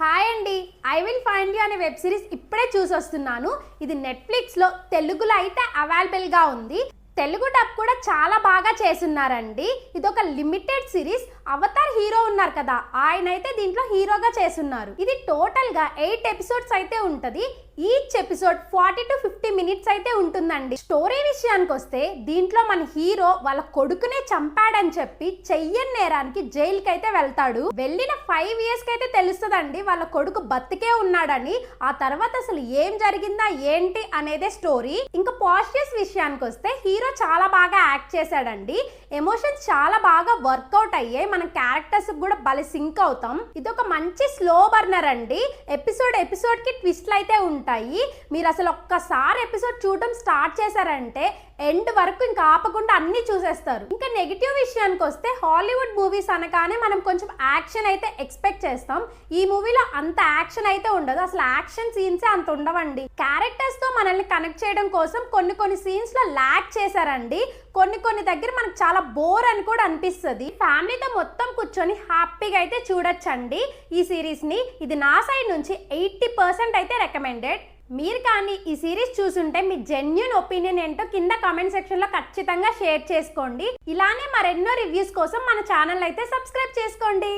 Hi అండి, I will find you అనే web series ఇప్పుడే చూసొస్తున్నాను. ఇది నెట్ఫ్లిక్స్లో తెలుగులో అయితే అవైలబుల్గా ఉంది. తెలుగు డబ్ కూడా చాలా బాగా చేసున్నారండి. ఇది ఒక లిమిటెడ్ సిరీస్. అవతార్ హీరో ఉన్నారు కదా, ఆయన అయితే దీంట్లో హీరోగా చేసున్నారు. ఇది టోటల్గా 8 ఎపిసోడ్స్ అయితే ఉంటుంది. ఈచ్ ఎపిసోడ్ 40 to 50 మినిట్స్ అయితే ఉంటుందండి. స్టోరీ విషయానికి వస్తే దీంట్లో మన హీరో వాళ్ళ కొడుకునే చంపాడని చెప్పి చెయ్యని నేరానికి జైలుకి అయితే వెళ్తాడు. వెళ్ళిన 5 years అయితే తెలుస్తుందండి వాళ్ళ కొడుకు బతికే ఉన్నాడని. ఆ తర్వాత అసలు ఏం జరిగిందా ఏంటి అనేదే స్టోరీ. ఇంకా పాజిటివ్స్ విషయానికి వస్తే హీరో చాలా బాగా యాక్ట్ చేశాడండి. ఎమోషన్స్ చాలా బాగా వర్కౌట్ అయ్యాయి. మన క్యారెక్టర్స్ కూడా భలే సింక్ అవుతాం. ఇది ఒక మంచి స్లో బర్నర్ అండి. ఎపిసోడ్ కి ట్విస్ట్లు అయితే ఉంటాయి. మీరు అసలు ఒక్కసారి ఎపిసోడ్ చూడటం స్టార్ట్ చేశారంటే ఎండ్ వరకు ఇంకా ఆపకుండా అన్ని చూసేస్తారు. ఇంకా నెగిటివ్ విషయానికి వస్తే హాలీవుడ్ మూవీస్ అనగానే మనం కొంచెం యాక్షన్ అయితే ఎక్స్పెక్ట్ చేస్తాం. ఈ మూవీలో అంత యాక్షన్ అయితే ఉండదు. అసలు యాక్షన్ సీన్స్ అంత ఉండవండి. క్యారెక్టర్స్ తో మనల్ని కనెక్ట్ చేయడం కోసం కొన్ని సీన్స్ లో ల్యాక్ చేశారండి. కొన్ని దగ్గర మనకు చాలా బోర్ అని కూడా అనిపిస్తుంది. ఫ్యామిలీతో మొత్తం కూర్చొని హ్యాపీగా అయితే చూడొచ్చండి ఈ సిరీస్ ని. ఇది నా సైడ్ నుంచి 80% అయితే రికమెండెడ్. మీరు కానీ ఈ సిరీస్ చూసుంటే మీ జెన్యూన్ ఒపీనియన్ ఏంటో కింద కామెంట్ సెక్షన్ లో ఖచ్చితంగా షేర్ చేసుకోండి. ఇలానే మరెన్నో రివ్యూస్ కోసం మన ఛానల్ అయితే సబ్స్క్రైబ్ చేసుకోండి.